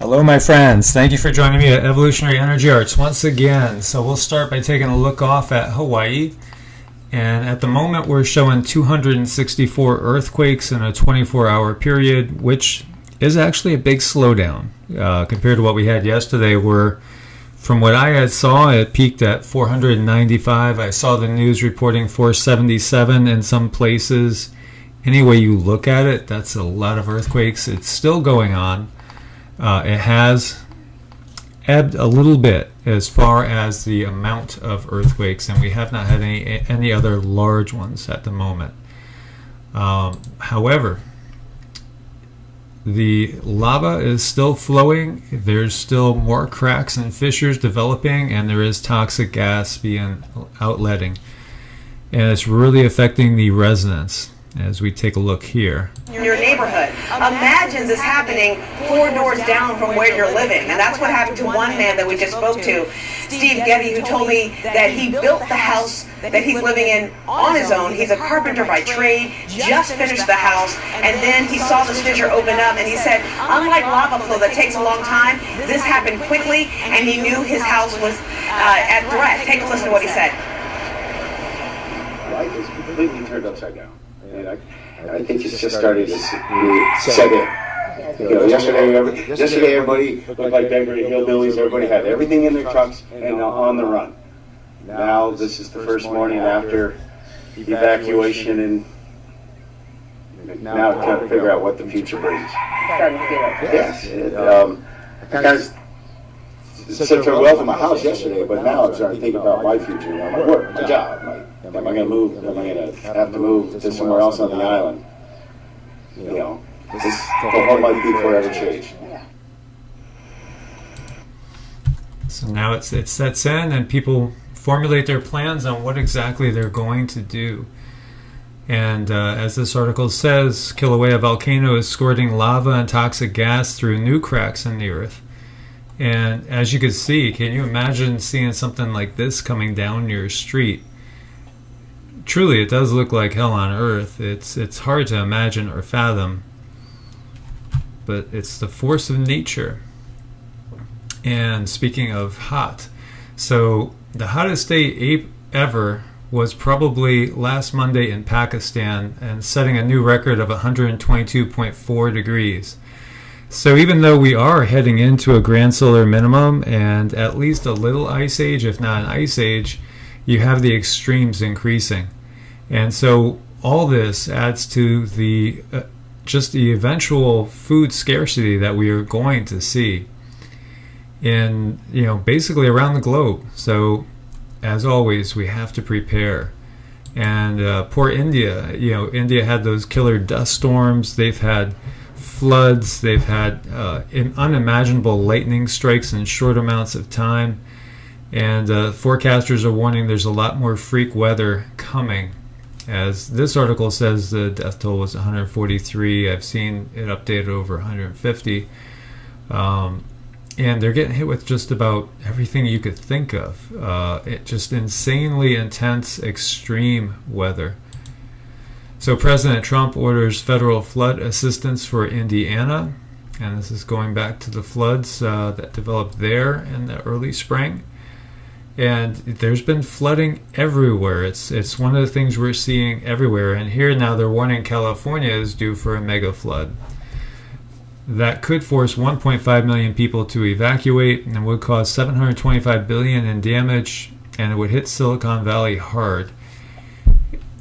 Hello, my friends. Thank you for joining me at Evolutionary Energy Arts once again. So we'll start by taking a look off at Hawaii. And at the moment, we're showing 264 earthquakes in a 24-hour period, which is actually a big slowdown compared to what we had yesterday, where from what I had saw, it peaked at 495. I saw the news reporting 477 in some places. Any way you look at it, that's a lot of earthquakes. It's still going on. It has ebbed a little bit as far as the amount of earthquakes, and we have not had any other large ones at the moment. However, the lava is still flowing. There's still more cracks and fissures developing, and there is toxic gas being outletting, and it's really affecting the residents as we take a look here. Your neighborhood. Imagine this happening 4 doors down from where you're living. And that's what happened to one man that we just spoke to, Steve Getty, who told me that he built the house that he's living in on his own. He's a carpenter by trade, just finished the house, and then he saw this fissure open up, and he said, unlike lava flow that takes a long time, this happened quickly, and he knew his house was at threat. Take a listen to what he said. Life is completely turned upside down. And I think it's just started to set in. You know, yesterday everybody looked like Beverly Hillbillies. Everybody had everything in their trucks and on the run. Now this is the first morning after evacuation, and now trying to figure out what the future brings. Starting to feel it. Yes. I kind of said farewell to my house yesterday, but now I'm starting to think about my future, my work, my job. Am I going to move? Am I going to have to move to somewhere else on the island? You know, this whole might be forever changed. So now it sets in, and people formulate their plans on what exactly they're going to do. And as this article says, Kilauea volcano is squirting lava and toxic gas through new cracks in the earth. And as you can see, can you imagine seeing something like this coming down your street? Truly, it does look like hell on earth. It's hard to imagine or fathom, but it's the force of nature. And speaking of hot, so the hottest day ever was probably last Monday in Pakistan, and setting a new record of 122.4 degrees. So even though we are heading into a grand solar minimum and at least a little ice age, if not an ice age, you have the extremes increasing. And so all this adds to the just the eventual food scarcity that we are going to see in, basically around the globe. So as always, we have to prepare. And poor India, India had those killer dust storms. They've had floods. They've had unimaginable lightning strikes in short amounts of time. And forecasters are warning there's a lot more freak weather coming. As this article says, the death toll was 143. I've seen it updated over 150. And they're getting hit with just about everything you could think of. Just insanely intense, extreme weather. So President Trump orders federal flood assistance for Indiana. And this is going back to the floods that developed there in the early spring. And there's been flooding everywhere. It's one of the things we're seeing everywhere. And here now they're warning California is due for a mega flood. That could force 1.5 million people to evacuate and would cause $725 billion in damage, and it would hit Silicon Valley hard.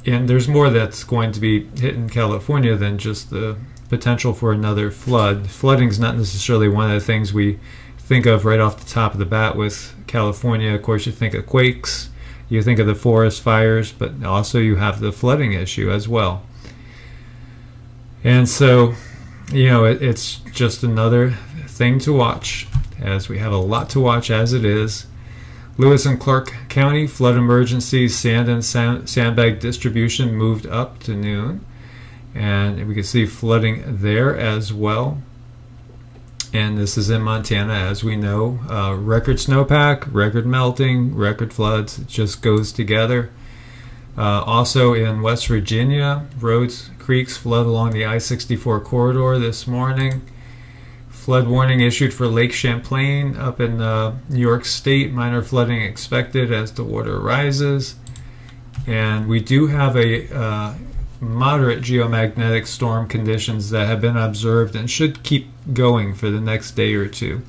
And there's more that's going to be hitting California than just the potential for another flood. Flooding is not necessarily one of the things we think of right off the top of the bat with California. Of course, you think of quakes, you think of the forest fires, but also you have the flooding issue as well. And so, it's just another thing to watch, as we have a lot to watch as it is. Lewis and Clark County flood emergency, sand and sandbag distribution moved up to noon, and we can see flooding there as well. And this is in Montana, as we know. Record snowpack, record melting, record floods. It just goes together. Also in West Virginia, roads, creeks flood along the I-64 corridor this morning. Flood warning issued for Lake Champlain up in New York State. Minor flooding expected as the water rises. And we do have a moderate geomagnetic storm conditions that have been observed and should keep going for the next day or two.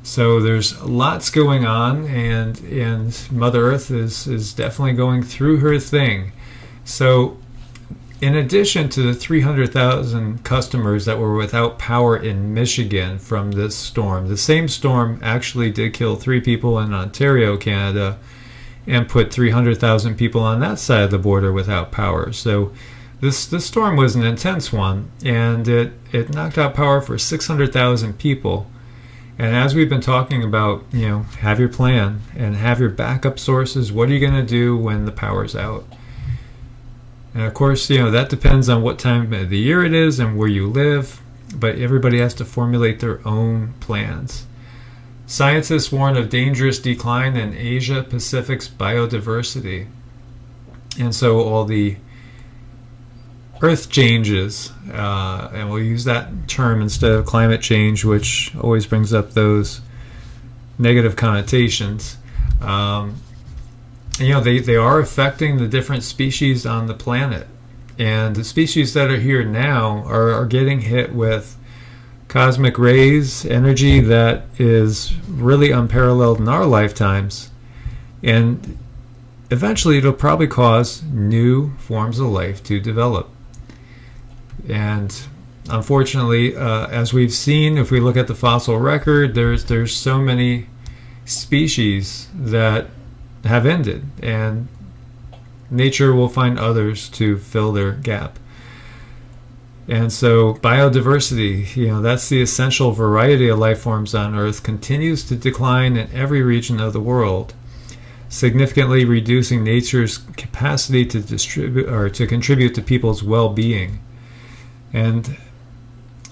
So there's lots going on, and Mother Earth is definitely going through her thing. So in addition to the 300,000 customers that were without power in Michigan from this storm, the same storm actually did kill 3 people in Ontario, Canada, and put 300,000 people on that side of the border without power. So this storm was an intense one, and it knocked out power for 600,000 people. And as we've been talking about, have your plan and have your backup sources. What are you going to do when the power's out? And of course, that depends on what time of the year it is and where you live, but everybody has to formulate their own plans. Scientists warn of dangerous decline in Asia Pacific's biodiversity. And so all the earth changes, and we'll use that term instead of climate change, which always brings up those negative connotations. They are affecting the different species on the planet. And the species that are here now are getting hit with cosmic rays, energy that is really unparalleled in our lifetimes, and eventually it'll probably cause new forms of life to develop. And unfortunately, as we've seen, if we look at the fossil record, there's so many species that have ended, and nature will find others to fill their gap. And so biodiversity, that's the essential variety of life forms on Earth, continues to decline in every region of the world, significantly reducing nature's capacity to distribute or to contribute to people's well-being. And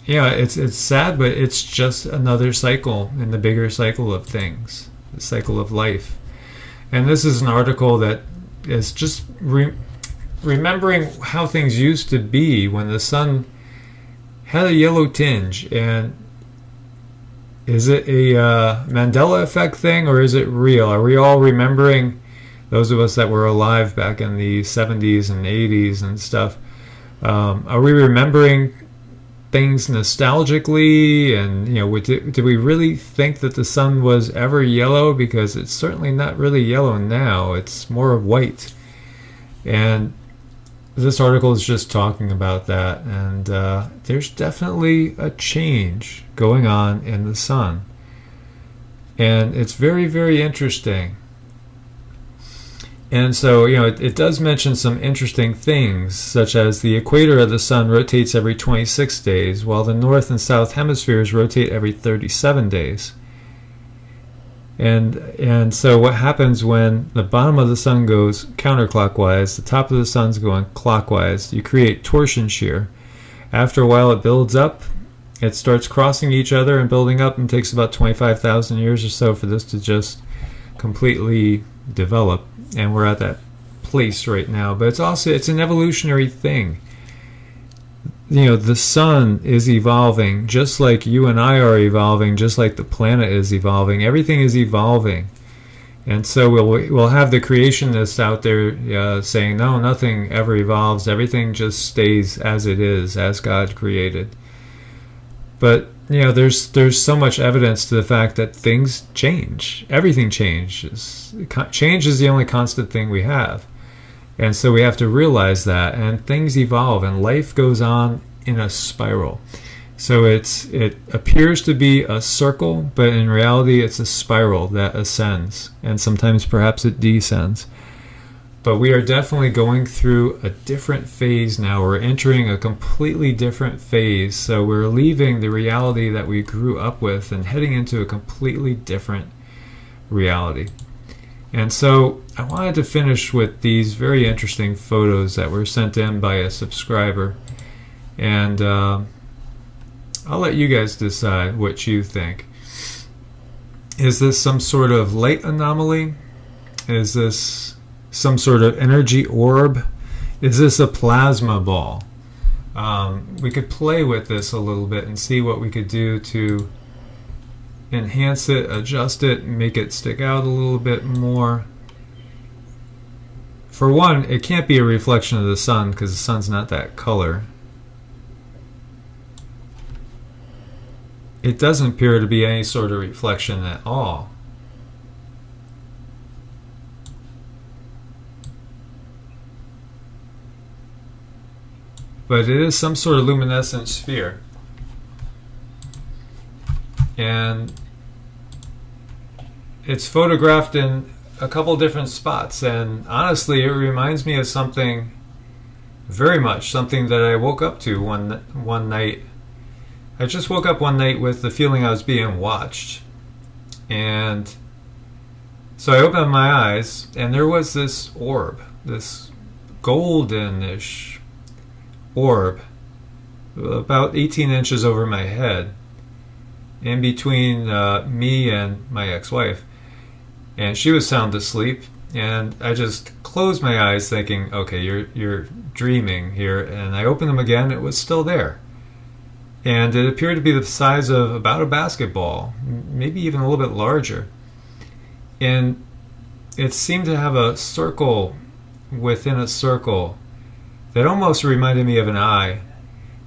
it's sad, but it's just another cycle in the bigger cycle of things, the cycle of life. And this is an article that is just remembering how things used to be when the sun had a yellow tinge. And is it a Mandela effect thing, or is it real? Are we all remembering, those of us that were alive back in the 70s and 80s and stuff, are we remembering things nostalgically? And do we really think that the sun was ever yellow? Because it's certainly not really yellow now, it's more white. And this article is just talking about that, and there's definitely a change going on in the sun, and it's very, very interesting. And so, it does mention some interesting things, such as the equator of the sun rotates every 26 days, while the north and south hemispheres rotate every 37 days. And so what happens when the bottom of the sun goes counterclockwise, the top of the sun's going clockwise, you create torsion shear. After a while it builds up, it starts crossing each other and building up, and takes about 25,000 years or so for this to just completely develop. And we're at that place right now. But it's an evolutionary thing. The sun is evolving just like you and I are evolving, just like the planet is evolving. Everything is evolving. And so we'll have the creationists out there saying, no, nothing ever evolves. Everything just stays as it is, as God created. But there's so much evidence to the fact that things change. Everything changes. Change is the only constant thing we have. And so we have to realize that, and things evolve, and life goes on in a spiral. So it appears to be a circle, but in reality it's a spiral that ascends, and sometimes perhaps it descends. But we are definitely going through a different phase now. We're entering a completely different phase. So we're leaving the reality that we grew up with and heading into a completely different reality. And so I wanted to finish with these very interesting photos that were sent in by a subscriber. And I'll let you guys decide what you think. Is this some sort of light anomaly? Is this some sort of energy orb? Is this a plasma ball? we could play with this a little bit and see what we could do to enhance it, adjust it, make it stick out a little bit more. For one, it can't be a reflection of the sun because the sun's not that color. It doesn't appear to be any sort of reflection at all. But it is some sort of luminescent sphere. And it's photographed in a couple different spots, and honestly it reminds me of something very much, something that I woke up to one night. I just woke up one night with the feeling I was being watched, and so I opened my eyes and there was this orb, this goldenish orb about 18 inches over my head, in between me and my ex-wife, and she was sound asleep, and I just closed my eyes thinking, okay, you're dreaming here, and I opened them again. It was still there, and it appeared to be the size of about a basketball, maybe even a little bit larger, and it seemed to have a circle within a circle that almost reminded me of an eye,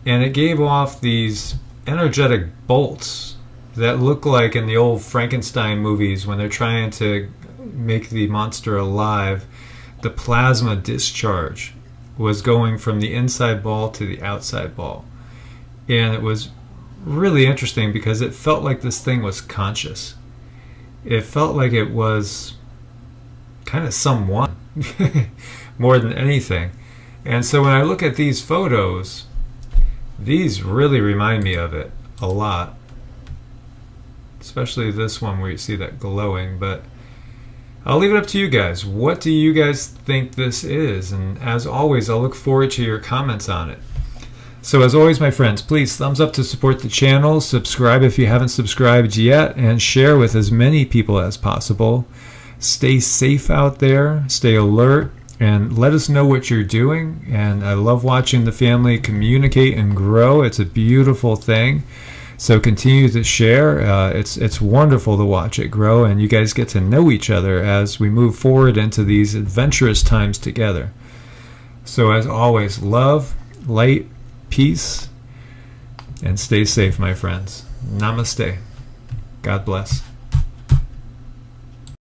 and it gave off these energetic bolts that look like in the old Frankenstein movies when they're trying to make the monster alive. The plasma discharge was going from the inside ball to the outside ball, and it was really interesting because it felt like this thing was conscious. It felt like it was kind of someone more than anything. And so when I look at these photos, these really remind me of it a lot, especially this one where you see that glowing. But I'll leave it up to you guys. What do you guys think this is? And as always, I'll look forward to your comments on it. So as always, my friends, please thumbs up to support the channel, subscribe if you haven't subscribed yet, and share with as many people as possible. Stay safe out there, stay alert, and let us know what you're doing. And I love watching the family communicate and grow. It's a beautiful thing. So continue to share. It's wonderful to watch it grow, and you guys get to know each other as we move forward into these adventurous times together. So as always, love, light, peace, and stay safe, my friends. Namaste. God bless.